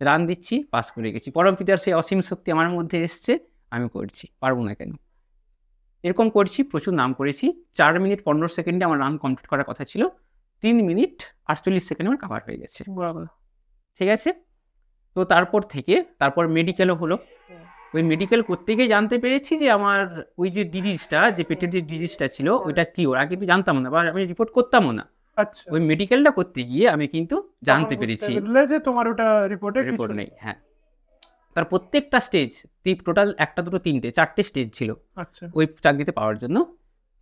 রান দিচ্ছি, পাস করে গেছি। পরম পিতার সেই অসীম শক্তি আমার মধ্যে এসছে, আমি করছি, পারবো না কেন। এরকম করছি, প্রচুর নাম করেছি। 4 মিনিট 15 সেকেন্ডে আমার রান কমপ্লিট করার কথা ছিল, 3 মিনিট 48 সেকেন্ডে আমার কাভার হয়ে গেছে। ঠিক আছে। তো তারপর মেডিকেলও হলো। ওই মেডিকেল করতে গিয়ে জানতে পেরেছি যে আমার ওই যে ডিজিজটা, যে পেটের যে ডিজিজটা ছিল, ওইটা কি, ওরা কিন্তু জানতাম না, বা আমি রিপোর্ট করতামও না। আচ্ছা, ওই মেডিকেলটা করতে গিয়ে আমি কিন্তু জানতে পেরেছি যে তোমার ওটা রিপোর্ট নেই। হ্যাঁ, তার প্রত্যেকটা স্টেজ, টোটাল 1, 2, 3, 4টে স্টেজ ছিল। আচ্ছা, ওই চাকরিতে পাওয়ার জন্য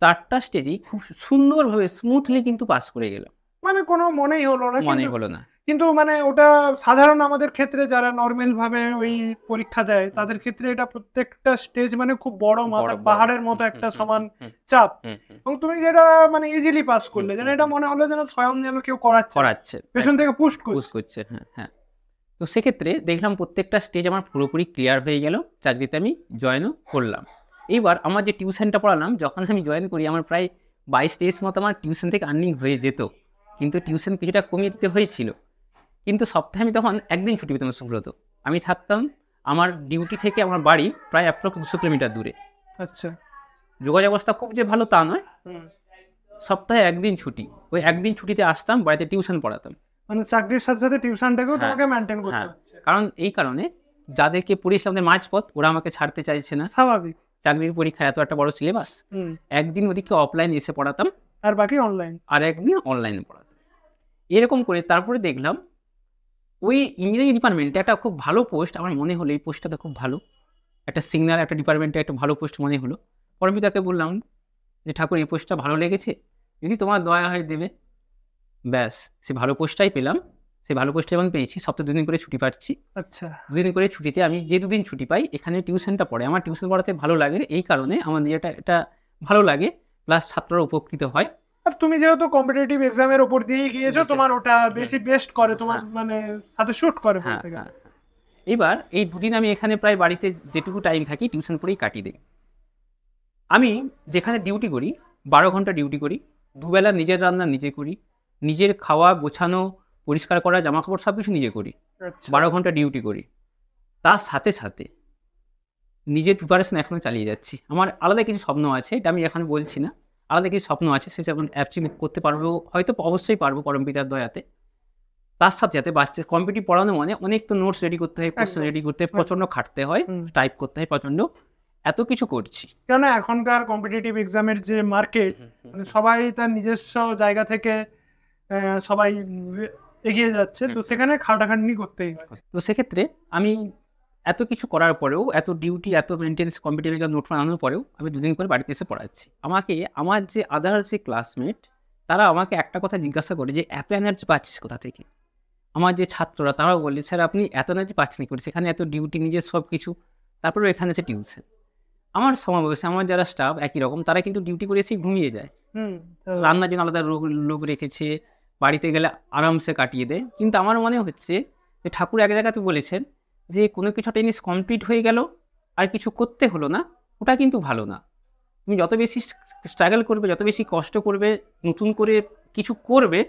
4টা স্টেজেই খুব সুন্দরভাবে স্মুথলি কিন্তু পাস করে গেলাম। মানে কোনো মনেই হলো না। কিন্তু মানে ওটা সাধারণ আমাদের ক্ষেত্রে যারা নর্মাল ভাবে ওই পরীক্ষা দেয়, তাদের ক্ষেত্রে এটা প্রত্যেকটা স্টেজ মানে খুব বড় মাথা পাহাড়ের মতো একটা সমান চাপ। এবং তুমি যেটা মানে ইজিলি পাস করলে, যেন এটা মনে হলো যেন স্বয়ং যেন কেউ করাচ্ছে, পেছন থেকে পুশ করছে। হ্যাঁ। তো সেক্ষেত্রে দেখলাম প্রত্যেকটা স্টেজ আমার পুরোপুরি ক্লিয়ার হয়ে গেল, চাকরিতে আমি জয়েনও করলাম। এইবার আমার যে টিউশনটা পড়ালাম, যখন আমি জয়েন করি, আমার প্রায় 22-23 মতো আমার টিউশন থেকে আর্নিং হয়ে যেত। কিন্তু টিউশন কিছুটা কমিয়ে দিতে হয়েছিল। কিন্তু সপ্তাহে আমি তখন একদিন ছুটি পেতাম। সুব্রত, আমি থাকতাম, আমার ডিউটি থেকে আমার বাড়ি প্রায় অ্যাপ্রক্স 200 কিলোমিটার দূরে। আচ্ছা, যোগাযোগ অবস্থা খুব যে ভালো তা নয়। সপ্তাহে একদিন ছুটি, ওই একদিন ছুটিতে আসতাম, বাড়িতে টিউশন পড়াতাম। মানে চাকরির সাথে সাথে টিউশনটাকেও তোমাকে মেইনটেইন করতে হচ্ছে। কারণ এই কারণে যাদেরকে পড়িয়েছে আমাদের মাঝপথ, ওরা আমাকে ছাড়তে চাইছে না। স্বাভাবিক, চাকরির পরীক্ষা এত একটা বড় সিলেবাস, একদিন ওদিকে অফলাইন এসে পড়াতাম, আর বাকি অনলাইন, আর একদিন অনলাইনে পড়াতাম। এরকম করে তারপরে দেখলাম ওই ইঞ্জিনিয়ারিং ডিপার্টমেন্টে একটা খুব ভালো পোস্ট আমার মনে হলো। এই পোস্টটা খুব ভালো, একটা সিগন্যাল, একটা ডিপার্টমেন্টে একটা ভালো পোস্ট মনে হলো। পরমিতাকে বললাম যে ঠাকুর, এই পোস্টটা ভালো লেগেছে, যদি তোমার দয়া হয় দেবে। ব্যাস, সে ভালো পোস্টটাই পেলাম। সেই ভালো পোস্টটা যেমন পেয়েছি, সপ্তাহে 2 দিন করে ছুটি পাচ্ছি। আচ্ছা, 2 দিন করে ছুটিতে আমি যে 2 দিন ছুটি পাই, এখানে টিউশনটা পড়ে। আমার টিউশন পড়াতে ভালো লাগে, এই কারণে আমার এটা ভালো লাগে, প্লাস ছাত্ররা উপকৃত হয়। আর তুমি যেহেতু কম্পিটিটিভ এক্সামের উপর দিয়ে গিয়েছো, তোমার ওটা বেশি বেস্ট করে, তোমার মানে সাথে শুট করে বলতে গেলে। এবার এই 2 দিন আমি এখানে প্রায় বাড়িতে যেটুকু টাইম থাকি টিউশন পড়েই কাটিয়ে দিই। আমি যেখানে ডিউটি করি 12 ঘন্টা ডিউটি করি, দুবেলা নিজের রান্না নিজে করি, নিজের খাওয়া, গোছানো, পরিষ্কার করা, জামা কাপড় সব কিছু নিজে করি। 12 ঘন্টা ডিউটি করি। তার সাথে সাথে নিজের প্রিপারেশন এখনও চালিয়ে যাচ্ছি। আমার আলাদা কিছু স্বপ্ন আছে, এটা আমি এখন বলছি না। আলাদা কিছু স্বপ্ন আছে, সে যখন অ্যাচিভ করতে পারবো, হয়তো অবশ্যই পারবো পরম পিতার দয়াতে। তার সাথে সাথে বাচ্চা কম্পিটিটিভ পড়ানো মানে অনেক তো নোটস রেডি করতে হয়, কোশ্চেন রেডি করতে হয়, প্রচণ্ড খাটতে হয়, টাইপ করতে হয় প্রচণ্ড, এত কিছু করছি। কেন এখনকার কম্পিটিটিভ এক্সামের যে মার্কেট, মানে সবাই তার নিজস্ব জায়গা থেকে সবাই এগিয়ে যাচ্ছে, তো সেখানে খাটাখাটনি করতেই হয়। তো সেক্ষেত্রে আমি এত কিছু করার পরেও, এত ডিউটি, এত মেনটেন্স, কম্পিটিটিভ নোট বানানোর পরেও আমি 2 দিন করে বাড়িতে এসে পড়াচ্ছি। আমাকে আমার যে আদার্স যে ক্লাসমেট, তারা আমাকে একটা কথা জিজ্ঞাসা করে যে এত এনার্জি পাচ্ছিস কোথা থেকে। আমার যে ছাত্ররা, তারাও বলে, স্যার আপনি এত এনার্জি পাচ্ছেন কি করে, সেখানে এত ডিউটি, নিজের সব কিছু, তারপরে এখানে আছে টিউশন। আমার সমাবেশে আমার যারা স্টাফ একই রকম, তারা কিন্তু ডিউটি করে এসে ঘুমিয়ে যায়, রান্নার জন্য আলাদা লোক রেখেছে, বাড়িতে গেলে আরামসে কাটিয়ে দেয়। কিন্তু আমার মনে হচ্ছে যে ঠাকুর এক জায়গাতে বলেছেন যে কোনো কিছু একটা জিনিস কমপ্লিট হয়ে গেল আর কিছু করতে হলো না, ওটা কিন্তু ভালো না। তুমি যত বেশি স্ট্রাগল করবে, যত বেশি কষ্ট করবে, নতুন করে কিছু করবে,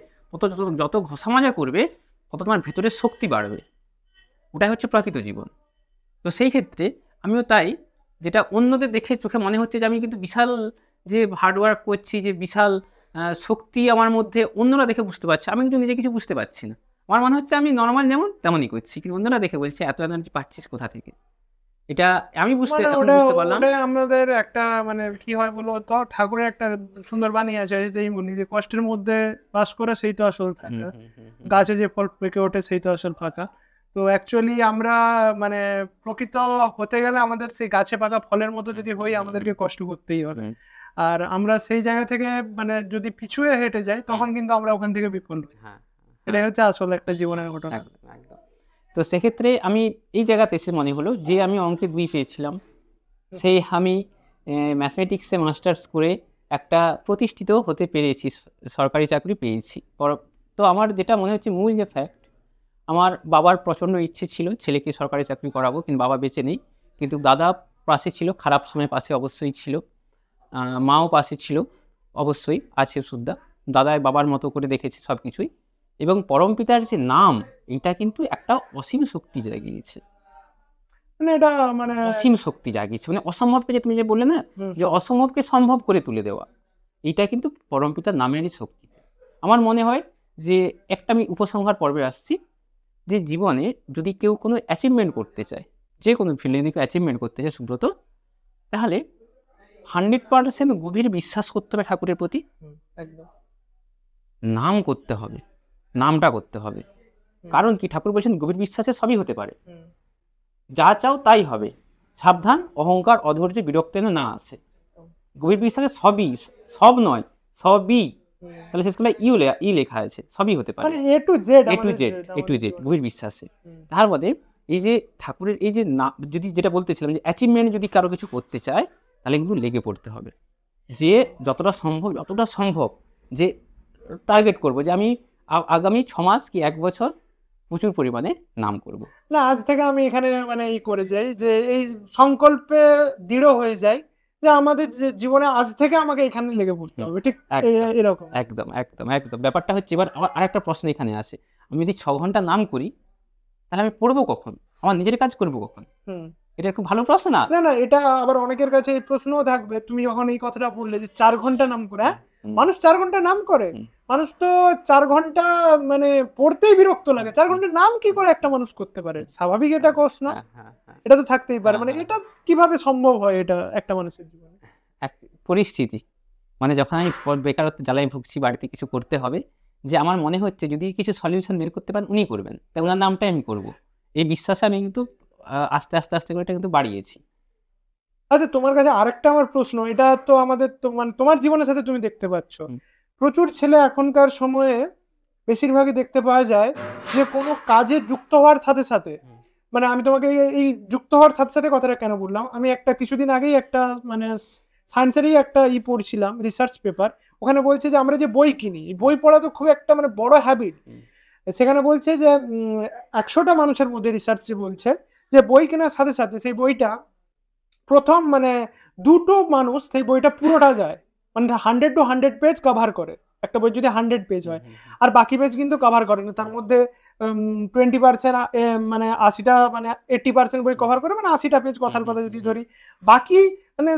যত ঘষা মাজা করবে, তত তোমার ভেতরের শক্তি বাড়বে। ওটাই হচ্ছে প্রকৃত জীবন। তো সেই ক্ষেত্রে আমিও তাই যেটা অন্যদের দেখে চোখে মনে হচ্ছে যে আমি কিন্তু বিশাল যে হার্ডওয়ার্ক করছি, যে বিশাল শক্তি আমার মধ্যে, অন্যরা দেখে বুঝতে পারছে, আমি কিন্তু নিজে কিছু বুঝতে পারছি না। আমার মনে হচ্ছে আমি নর্মাল যেমন তেমনই করছি, কিন্তু অন্যরা দেখে বলছে এত এনার্জি পাচ্ছিস কোথা থেকে। এটা আমি বুঝতে মানে এখন ওটা বুঝতে পারলাম। ওটা আমাদের একটা মানে কি হয় বলো তো, ঠাকুরের একটা সুন্দর বাণী আছে, যেই বলি যে কষ্টের মধ্যে বাস করে সেই তো আসল থাকা, গাছে যে ফল পেকে ওঠে সেই তো আসল ফাঁকা। তো অ্যাকচুয়ালি আমরা মানে প্রকৃত হতে গেলে আমাদের সেই গাছে পাকা ফলের মতো যদি হই, আমাদেরকে কষ্ট করতেই হবে। আর আমরা সেই জায়গা থেকে মানে যদি পিছুয়ে হেঁটে যাই, তখন কিন্তু আমরা ওখান থেকে বিপন্ন হই। এটাই হচ্ছে আসলে একটা জীবনের ঘটনা। একদম। তো সেক্ষেত্রে আমি এই জায়গাতে এসে মনে হলো যে আমি অঙ্কে 2 পেয়েছিলাম, সেই আমি ম্যাথমেটিক্সে মাস্টার্স করে একটা প্রতিষ্ঠিত হতে পেরেছি, সরকারি চাকরি পেয়েছি। তো আমার যেটা মনে হচ্ছে মূল যে ফ্যাক্ট, আমার বাবার প্রচণ্ড ইচ্ছে ছিল ছেলেকে সরকারি চাকরি করাবো, কিন্তু বাবা বেঁচে নেই। কিন্তু দাদা পাশে ছিল, খারাপ সময় পাশে অবশ্যই ছিল, মাও পাশে ছিল, অবশ্যই আছে শ্রদ্ধা। দাদাই বাবার মতো করে দেখেছে সব কিছুই। এবং পরমপিতার যে নাম, এটা কিন্তু একটা অসীম শক্তি জাগিয়েছে, মানে এটা মানে অসীম শক্তি জাগিয়েছে। মানে অসম্ভবকে, যে তুমি যে বললে না যে অসম্ভবকে সম্ভব করে তুলে দেওয়া, এটা কিন্তু পরমপিতার নামেরই শক্তি। আমার মনে হয় যে একটা আমি উপসংহার পর্বে আসছি, যে জীবনে যদি কেউ কোনো অ্যাচিভমেন্ট করতে চায়, যে কোনো ফিল্ডে যদি কেউ অ্যাচিভমেন্ট করতে চায় সুব্রত, তাহলে 100% গভীর বিশ্বাস করতে হবে ঠাকুরের প্রতি, নাম করতে হবে, নামটা করতে হবে। কারণ কি, ঠাকুর বলছেন গভীর বিশ্বাসে সবই হতে পারে, যা চাও তাই হবে, সাবধান অহংকার অধৈর্য বিরক্ত যেন না আসে। গভীর বিশ্বাসে সবই, সব নয় সবই, তাহলে শেষকালে ই লেখা আছে, সবই হতে পারে, মানে এ টু জেড গভীর বিশ্বাসে। তার মধ্যে এই যে ঠাকুরের এই যে না, যদি যেটা বলতেছিলাম যে অ্যাচিভমেন্ট যদি কারো কিছু করতে চায়, তাহলে কিন্তু লেগে পড়তে হবে, যে যতটা সম্ভব যে টার্গেট করবো যে আমি আগামী 6 মাস কি 1 বছর প্রচুর পরিমাণে নাম করব। না, আজ থেকে আমি এখানে মানে ই করে যাই, যে এই সংকল্পে দৃঢ় হয়ে যায় যে আমাদের যে জীবনে আজ থেকে আমাকে এখানে লেগে পড়তে হবে, ঠিক এরকম। একদম একদম একদম। ব্যাপারটা হচ্ছে, এবার আরেকটা প্রশ্ন এখানে আসে, আমি যদি 6 ঘন্টা নাম করি, তাহলে আমি পড়বো কখন, আমার নিজের কাজ করবো কখন? এটা খুব ভালো প্রশ্ন না? না, এটা আবার অনেকের কাছে এই প্রশ্নও থাকবে। তুমি যখন এই কথাটা বললে যে 4 ঘন্টা নাম করে, মানুষ 4 ঘন্টা নাম করে, মানুষ তো 4 ঘন্টা মানে পড়তেই বিরক্ত লাগে, 4 ঘন্টা নাম কি করে একটা মানুষ করতে পারে? স্বাভাবিক এটা প্রশ্ন, এটা তো থাকতেই পারে। মানে এটা কিভাবে সম্ভব হয় এটা একটা মানুষের জীবনে? এক পরিস্থিতি, মানে যখন আমি বেকারত্ব জ্বালায় ভুগছি, বাড়িতে কিছু করতে হবে, যে আমার মনে হচ্ছে যদি কিছু সলিউশন বের করতে পারেন উনি করবেন, তাই ওনার নামটাই আমি করব, এই বিশ্বাসে আমি কিন্তু আস্তে আস্তে আস্তে করে এটা কিন্তু বাড়িয়েছি। আচ্ছা, তোমার কাছে আরেকটা আমার প্রশ্ন, এটা তো আমাদের তো মানে তোমার জীবনের সাথে তুমি দেখতে পাচ্ছ, প্রচুর ছেলে এখনকার সময়ে বেশিরভাগই দেখতে পাওয়া যায় যে কোনো কাজে যুক্ত হওয়ার সাথে সাথে, মানে আমি তোমাকে এই যুক্ত হওয়ার সাথে সাথে কথাটা কেন বললাম, আমি একটা কিছুদিন আগেই একটা মানে সায়েন্সেরই একটা পড়ছিলাম, রিসার্চ পেপার। ওখানে বলছে যে আমরা যে বই কিনি, বই পড়া তো খুব একটা মানে বড় হ্যাবিট। সেখানে বলছে যে 100টা মানুষের মধ্যে রিসার্চে বলছে যে বই কেনার সাথে সাথে সেই বইটা প্রথম মানে 2টো মানুষ সেই বইটা পুরোটা যায়, মানে 100 to 100 পেজ কভার করে। একটা বই যদি 100 পেজ হয়, আর বাকি পেজ কিন্তু কভার করে না, তার মধ্যে 20% মানে 80টা মানে 80% বই কভার করে, মানে 80টা পেজ কথার কথা যদি ধরি, বাকি মানে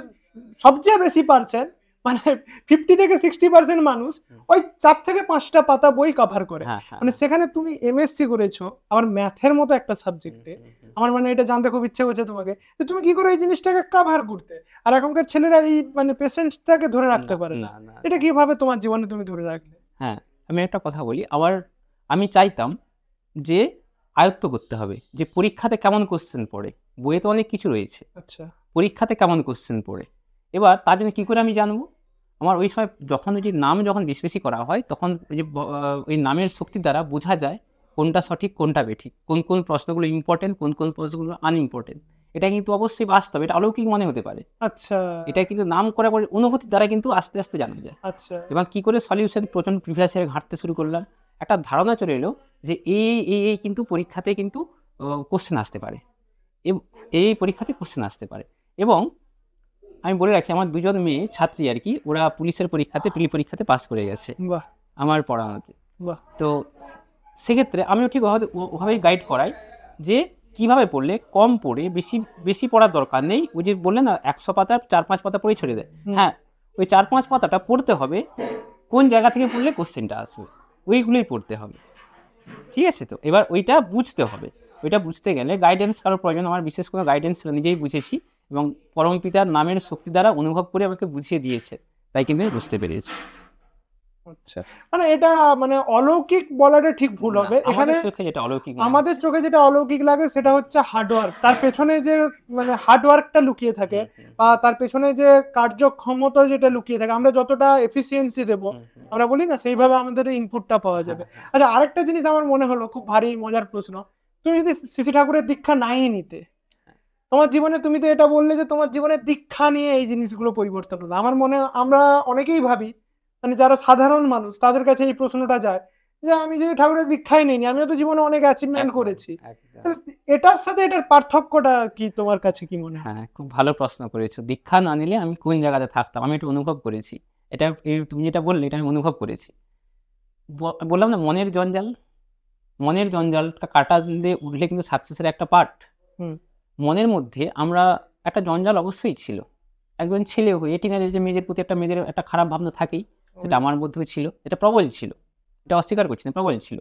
সবচেয়ে বেশি পার্সেন্ট মানে 50 থেকে 60% মানুষ ওই 4 থেকে 5টা পাতা বই কভার করে। মানে সেখানে তুমি এমএসসি করেছো আমার ম্যাথের মতো একটা সাবজেক্টে, আমার মানে এটা জানতে খুব ইচ্ছে করছে তোমাকে, যে তুমি কি করে এই জিনিসটাকে কভার করতে, আর এখনকার ছেলেরা এই মানে পেশেন্সটাকে ধরে রাখতে পারে না। এটা কিভাবে তোমার জীবনে তুমি ধরে রাখলে? হ্যাঁ, আমি একটা কথা বলি, আমি চাইতাম যে আয়ত্ত করতে হবে যে পরীক্ষাতে কেমন কোশ্চেন পড়ে, বইয়ে তো অনেক কিছু রয়েছে, আচ্ছা পরীক্ষাতে কেমন কোশ্চেন পড়ে, এবার তার জন্য কী করে আমি জানবো? আমার ওই সময় যখন ওই যে নাম যখন বেশি বেশি করা হয়, তখন ওই যে ওই নামের শক্তি দ্বারা বোঝা যায় কোনটা সঠিক কোনটা বেঠিক, কোন কোন প্রশ্নগুলো ইম্পর্টেন্ট কোন কোন প্রশ্নগুলো আনইম্পর্টেন্ট। এটা কিন্তু অবশ্যই বাস্তব, এটা অলৌকিক মনে হতে পারে। আচ্ছা, এটা কিন্তু নাম করার পরে অনুভূতির দ্বারা কিন্তু আস্তে আস্তে জানা যায়। আচ্ছা, এবং কি করে সলিউশন প্রচন্ড প্রিভিয়াস ইয়ারে ঘাঁটতে শুরু করলাম, একটা ধারণা চলে এলো যে এই কিন্তু পরীক্ষাতে কিন্তু কোশ্চেন আসতে পারে, এই পরীক্ষাতে কোশ্চেন আসতে পারে। এবং আমি বলে রাখি, আমার 2জন মেয়ে ছাত্রী আর কি, ওরা পুলিশের পরীক্ষাতে প্রি পরীক্ষাতে পাস করে গেছে আমার পড়ানোতে। তো সেক্ষেত্রে আমিও ঠিক ওভাবেই গাইড করাই যে কিভাবে পড়লে কম পড়ে বেশি বেশি পড়ার দরকার নেই, ওই যে বললেন না 100 পাতা 4-5 পাতা পড়ে ছেড়ে দেয়, হ্যাঁ ওই 4-5 পাতাটা পড়তে হবে, কোন জায়গা থেকে পড়লে কোশ্চেনটা আসবে ওইগুলোই পড়তে হবে, ঠিক আছে? তো এবার ওইটা বুঝতে হবে, ওইটা বুঝতে গেলে গাইডেন্স কারোর প্রয়োজন, আমার বিশেষ কোনো গাইডেন্স নিজেই বুঝেছি এবং পরমপিতার নামের শক্তি দ্বারা অনুভব করে আমাকে বুঝিয়ে দিয়েছে, তাই কিন্তু আমি বুঝতে পেরেছি। আচ্ছা, মানে এটা মানে অলৌকিক বলাটা ঠিক ভুল হবে, এখানে চোখে যেটা অলৌকিক, আমাদের চোখে যেটা অলৌকিক লাগে সেটা হচ্ছে হার্ডওয়ার্ক, তার পেছনে যে মানে হার্ডওয়ার্কটা লুকিয়ে থাকে বা তার পেছনে যে কার্যক্ষমতা যেটা লুকিয়ে থাকে, আমরা যতটা এফিসিয়েন্সি দেবো আমরা বলি না সেইভাবে আমাদের ইনপুটটা পাওয়া যাবে। আচ্ছা, আরেকটা জিনিস আমার মনে হলো, খুব ভারী মজার প্রশ্ন, তুমি যদি শ্রী ঠাকুরের দীক্ষা নাই নিতে তোমার জীবনে, তুমি তো এটা বললে যে তোমার জীবনে দীক্ষা নিয়ে এই জিনিসগুলো পরিবর্তন হলো, আমার মনে আমরা অনেকেই ভাবি, মানে যারা সাধারণ মানুষ তাদের কাছে এই প্রশ্নটা যায় যে আমি যদি ঠাকুরের দীক্ষাই নিইনি, আমিও তো জীবনে অনেক অ্যাচিভমেন্ট করেছি, এটার সাথে এটার পার্থক্যটা কি তোমার কাছে কি মনে হয়? হ্যাঁ, খুব ভালো প্রশ্ন করেছো। দীক্ষা না নিলে আমি কোন জায়গাতে থাকতাম, আমি এটা অনুভব করেছি, এটা তুমি যেটা বললে এটা আমি অনুভব করেছি। বললাম না মনের জঞ্জাল, মনের জঞ্জালটা কাটা দিয়ে উঠলে কিন্তু সাকসেসের একটা পার্ট। মনের মধ্যে আমরা একটা জঞ্জাল অবশ্যই ছিল, একজন ছেলে হয়ে টিনের যে মেয়েদের প্রতি একটা মেয়েদের একটা খারাপ ভাবনা থাকেই, সেটা আমার মধ্যেও ছিল, এটা প্রবল ছিল, এটা অস্বীকার করছি না, প্রবল ছিল।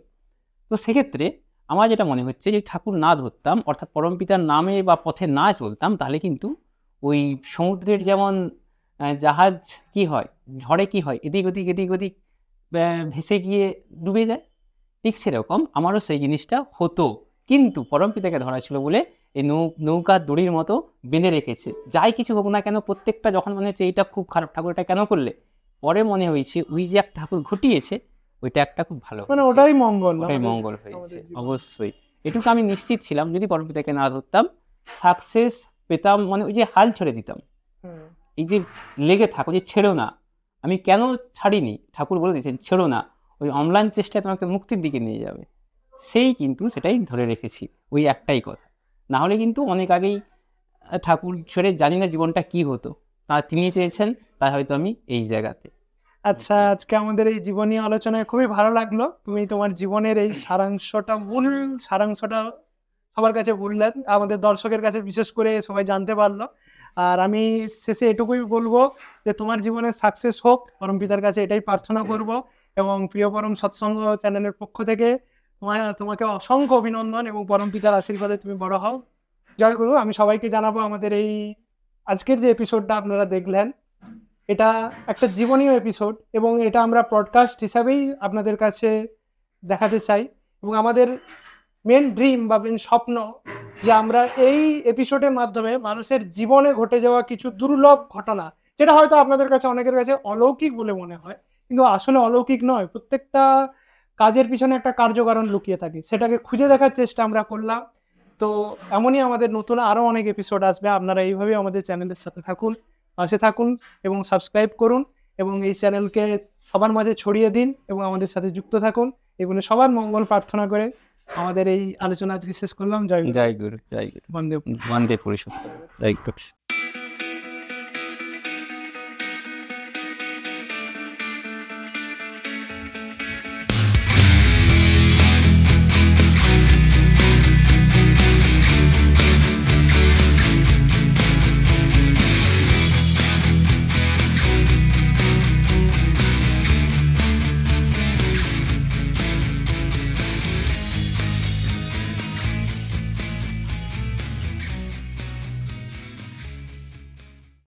তো সেক্ষেত্রে আমার যেটা মনে হচ্ছে যে ঠাকুর না ধরতাম, অর্থাৎ পরমপিতার নামে বা পথে না চলতাম, তাহলে কিন্তু ওই সমুদ্রের যেমন জাহাজ কি হয়, ঝড়ে কি হয়, এদিক ওদিক এদিক ওদিক ভেসে গিয়ে ডুবে যায়, ঠিক সেরকম আমারও সেই জিনিসটা হতো, কিন্তু পরমপিতাকে ধরা ছিল বলে এই নৌকার দড়ির মতো বেঁধে রেখেছে। যাই কিছু হোক না কেন, প্রত্যেকটা যখন মনে হচ্ছে এইটা খুব খারাপ, ঠাকুর এটা কেন করলে, পরে মনে হয়েছে ওই যে একটা ঠাকুর ঘটিয়েছে ওইটা একটা খুব ভালো, মানে ওটাই মঙ্গল, ওটাই মঙ্গল হয়েছে। অবশ্যই এটুকু আমি নিশ্চিত ছিলাম, যদি পরমপিতাকে না ধরতাম সাকসেস পেতাম, মানে ওই যে হাল ছেড়ে দিতাম, এই যে লেগে থাকো যে ছেড়ো না, আমি কেন ছাড়িনি, ঠাকুর বলে দিয়েছেন ছেড়ো না, ওই অম্লান চেষ্টায় তোমাকে মুক্তির দিকে নিয়ে যাবে, সেই কিন্তু সেটাই ধরে রেখেছি, ওই একটাই কথা। না হলে কিন্তু অনেক আগেই ঠাকুর ছেড়ে জানি না জীবনটা কি হতো, তিনি চেয়েছেন তাই হয়তো আমি এই জায়গাতে। আচ্ছা, আজকে আমাদের এই জীবনী আলোচনায় খুবই ভালো লাগলো, তুমি তোমার জীবনের এই সারাংশটা, মূল সারাংশটা সবার কাছে বললেন, আমাদের দর্শকের কাছে বিশেষ করে সবাই জানতে পারলো। আর আমি শেষে এটুকুই বলবো যে তোমার জীবনে সাকসেস হোক, পরমপিতার কাছে এটাই প্রার্থনা করব, এবং প্রিয় পরম সৎসঙ্গ চ্যানেলের পক্ষ থেকে তোমাকে অসংখ্য অভিনন্দন, এবং পরমপিতার আশীর্বাদে তুমি বড় হও। জয় গুরু। আমি সবাইকে জানাবো আমাদের এই আজকের যে এপিসোডটা আপনারা দেখলেন, এটা একটা জীবনীয় এপিসোড, এবং এটা আমরা পডকাস্ট হিসাবেই আপনাদের কাছে দেখাতে চাই, এবং আমাদের মেন ড্রিম বা মেন স্বপ্ন যে আমরা এই এপিসোডের মাধ্যমে মানুষের জীবনে ঘটে যাওয়া কিছু দুর্লভ ঘটনা, যেটা হয়তো আপনাদের কাছে অনেকের কাছে অলৌকিক বলে মনে হয়, কিন্তু আসলে অলৌকিক নয়, প্রত্যেকটা কাজের পিছনে একটা কার্যকারণ লুকিয়ে থাকে, সেটাকে খুঁজে দেখার চেষ্টা আমরা করলাম। তো এমনই আমাদের নতুন আরও অনেক এপিসোড আসবে, আপনারা এইভাবেই আমাদের চ্যানেলের সাথে থাকুন, পাশে থাকুন এবং সাবস্ক্রাইব করুন, এবং এই চ্যানেলকে সবার মাঝে ছড়িয়ে দিন এবং আমাদের সাথে যুক্ত থাকুন। এগুলো সবার মঙ্গল প্রার্থনা করে আমাদের এই আলোচনা আজকে শেষ করলাম। জয় গুরু। জয় গুরু, জয় গুরু, বন্দে বন্দে পুরুষোত্তম, জয় গুরু।